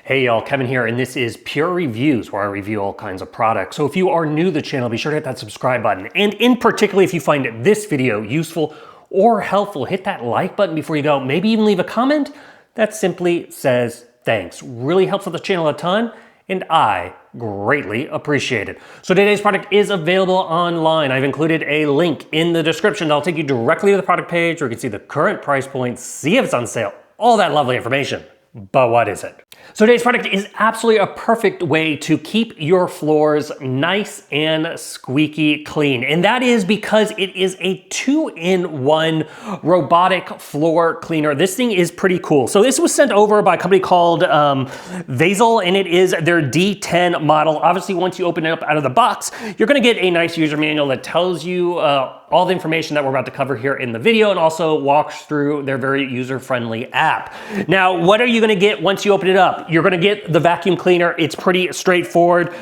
Hey y'all, Kevin here, and this is Pure Reviews, where I review all kinds of products. So if you are new to the channel, be sure to hit that subscribe button. And in particular, if you find this video useful or helpful, hit that like button before you go. Maybe even leave a comment that simply says thanks. Really helps with the channel a ton, and I greatly appreciate it. So today's product is available online. I've included a link in the description that'll take you directly to the product page where you can see the current price point, see if it's on sale, all that lovely information. But what is it? So today's product is absolutely a perfect way to keep your floors nice and squeaky clean. And that is because it is a 2-in-1 robotic floor cleaner. This thing is pretty cool. So this was sent over by a company called Vyzzle, and it is their D10 model. Obviously, once you open it up out of the box, you're gonna get a nice user manual that tells you all the information that we're about to cover here in the video, and also walks through their very user-friendly app. Now, what are you gonna get once you open it up? You're gonna get the vacuum cleaner. It's pretty straightforward.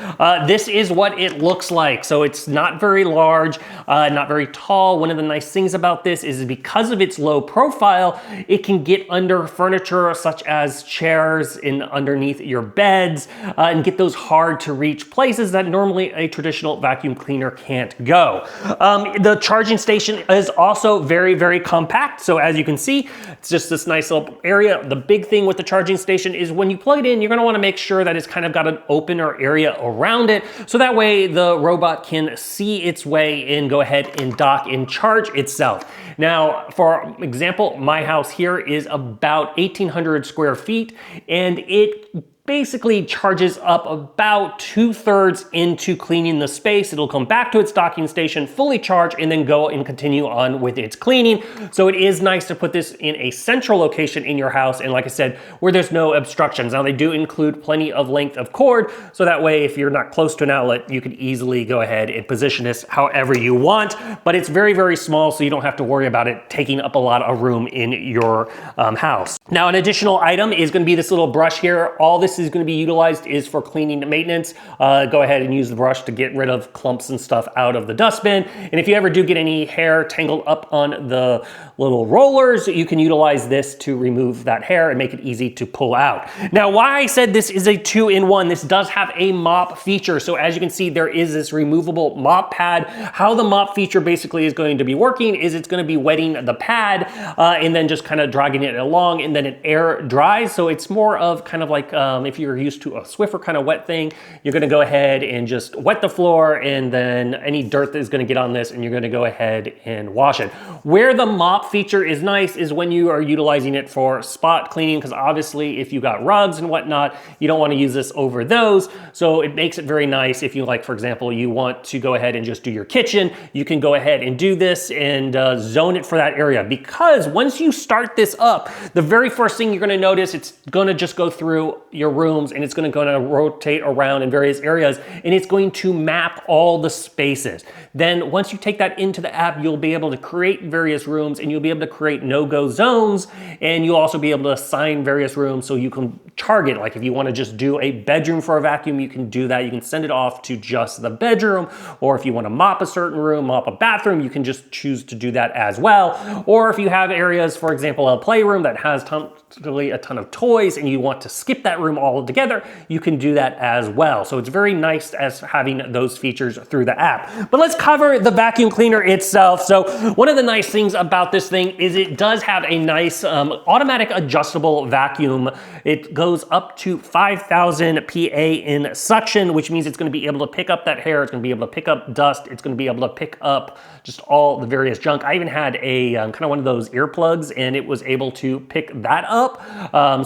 This is what it looks like. So it's not very large, not very tall. One of the nice things about this is because of its low profile, it can get under furniture such as chairs and underneath your beds, and get those hard to reach places that normally a traditional vacuum cleaner can't go. The charging station is also very, very compact. So as you can see, it's just this nice little area. The big thing with the charging station is when you plug it in, you're gonna wanna make sure that it's kind of got an opener area around it. So that way the robot can see its way and go ahead and dock and charge itself. Now, for example, my house here is about 1,800 square feet, and it basically charges up about 2/3 into cleaning the space. It'll come back to its docking station, fully charge, and then go and continue on with its cleaning. So it is nice to put this in a central location in your house, and like I said, where there's no obstructions. Now they do include plenty of length of cord, so that way if you're not close to an outlet, you can easily go ahead and position this however you want, but it's very, very small, so you don't have to worry about it taking up a lot of room in your house. Now, an additional item is gonna be this little brush here. All this is going to be utilized is for cleaning and maintenance. Go ahead and use the brush to get rid of clumps and stuff out of the dustbin. And if you ever do get any hair tangled up on the little rollers, you can utilize this to remove that hair and make it easy to pull out. Now, why I said this is a 2-in-1, this does have a mop feature. So as you can see, there is this removable mop pad. How the mop feature basically is going to be working is it's going to be wetting the pad and then just kind of dragging it along, and then it air dries. So it's more of kind of like if you're used to a Swiffer kind of wet thing, you're gonna go ahead and just wet the floor, and then any dirt that is gonna get on this, and you're gonna go ahead and wash it. Where the mop feature is nice is when you are utilizing it for spot cleaning, because obviously if you got rugs and whatnot, you don't wanna use this over those. So it makes it very nice if you, like, for example, you want to go ahead and just do your kitchen, you can go ahead and do this and zone it for that area. Because once you start this up, the very first thing you're gonna notice, it's gonna just go through your rooms, and it's gonna rotate around in various areas, and it's going to map all the spaces. Then once you take that into the app, you'll be able to create various rooms, and you'll be able to create no-go zones, and you'll also be able to assign various rooms so you can target. Like if you wanna just do a bedroom for a vacuum, you can do that. You can send it off to just the bedroom, or if you wanna mop a certain room, mop a bathroom, you can just choose to do that as well. Or if you have areas, for example, a playroom that has a ton of toys, and you want to skip that room altogether, you can do that as well. So it's very nice as having those features through the app. But let's cover the vacuum cleaner itself. So one of the nice things about this thing is it does have a nice automatic adjustable vacuum. It goes up to 5,000 PA in suction, which means it's going to be able to pick up that hair, it's going to be able to pick up dust, it's going to be able to pick up just all the various junk. I even had a kind of one of those earplugs, and it was able to pick that up.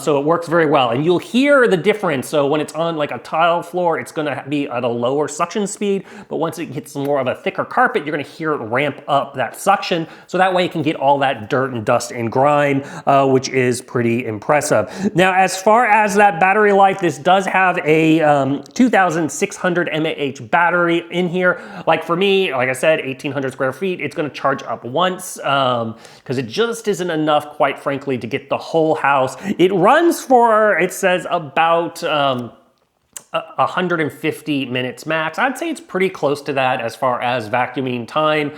So it works very well, and you'll hear the difference. So when it's on like a tile floor, it's gonna be at a lower suction speed, but once it hits more of a thicker carpet, you're gonna hear it ramp up that suction, so that way it can get all that dirt and dust and grime, which is pretty impressive. Now, as far as that battery life, this does have a 2,600 mAh battery in here. Like for me, like I said, 1,800 square feet, it's gonna charge up once, because it just isn't enough, quite frankly, to get the whole house. It runs for, it says about 150 minutes max. I'd say it's pretty close to that as far as vacuuming time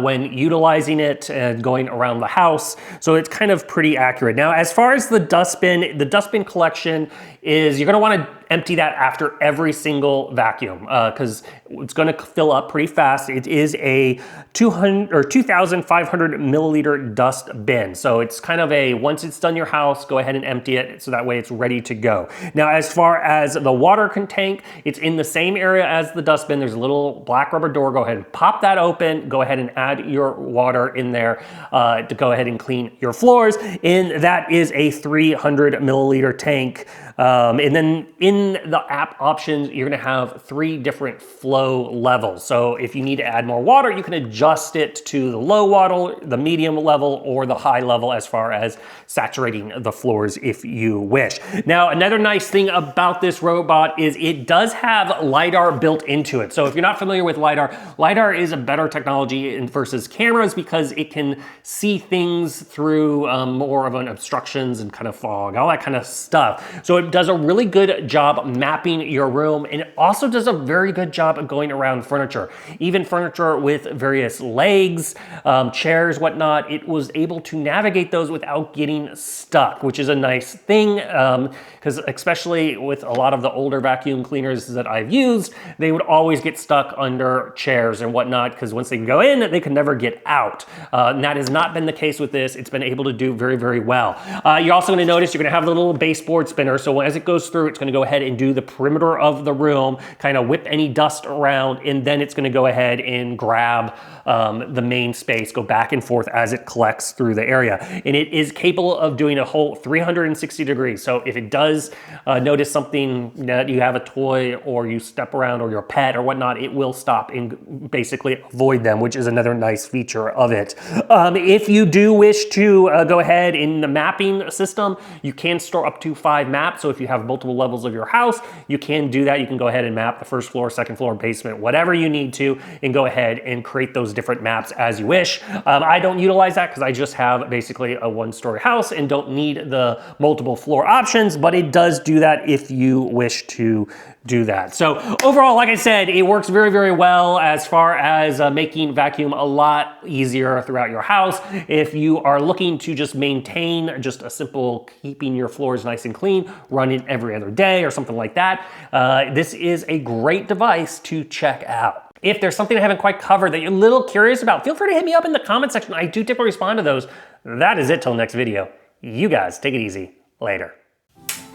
when utilizing it and going around the house. So it's kind of pretty accurate. Now, as far as the dustbin collection is, you're gonna wanna empty that after every single vacuum because it's gonna fill up pretty fast. It is a 2,500 milliliter dust bin. So it's kind of a, once it's done your house, go ahead and empty it so that way it's ready to go. Now, as far as the water tank, it's in the same area as the dustbin. There's a little black rubber door. Go ahead and pop that open. Go ahead and add your water in there to go ahead and clean your floors. And that is a 300 milliliter tank. And then in the app options, you're gonna have 3 different flow levels. So if you need to add more water, you can adjust it to the low water, the medium level, or the high level as far as saturating the floors if you wish. Now, another nice thing about this robot is it does have LiDAR built into it. So if you're not familiar with LiDAR, LiDAR is a better technology versus cameras because it can see things through more of an obstructions and kind of fog, all that kind of stuff. So it does a really good job mapping your room, and it also does a very good job of going around furniture. Even furniture with various legs, chairs, whatnot, it was able to navigate those without getting stuck, which is a nice thing, because especially with a lot of the older vacuum cleaners that I've used, they would always get stuck under chairs and whatnot, because once they can go in, they can never get out. And that has not been the case with this. It's been able to do very, very well. You're also gonna notice you're gonna have the little baseboard spinner, so as it goes through, it's gonna go ahead and do the perimeter of the room, kind of whip any dust around, and then it's gonna go ahead and grab the main space, go back and forth as it collects through the area. And it is capable of doing a whole 360 degrees. So if it does notice something that you have a toy or you step around or your pet or whatnot, it will stop and basically avoid them, which is another nice feature of it. If you do wish to go ahead in the mapping system, you can store up to 5 maps. So if you have multiple levels of your house, you can do that. You can go ahead and map the first floor, second floor, basement, whatever you need to, and go ahead and create those different maps as you wish. I don't utilize that because I just have basically a 1-story house and don't need the multiple floor options, but it does do that if you wish to do that. So overall, like I said, it works very, very well as far as making vacuum a lot easier throughout your house. If you are looking to just maintain just a simple keeping your floors nice and clean, running every other day or something like that, this is a great device to check out. If there's something I haven't quite covered that you're a little curious about, feel free to hit me up in the comment section. I do typically respond to those. That is it till next video. You guys take it easy. Later.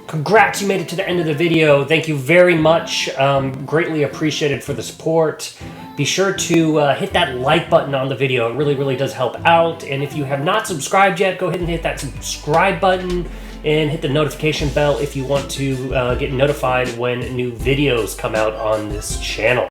Congrats, you made it to the end of the video. Thank you very much. Greatly appreciated for the support. Be sure to hit that like button on the video. It really, really does help out. And if you have not subscribed yet, go ahead and hit that subscribe button and hit the notification bell if you want to get notified when new videos come out on this channel.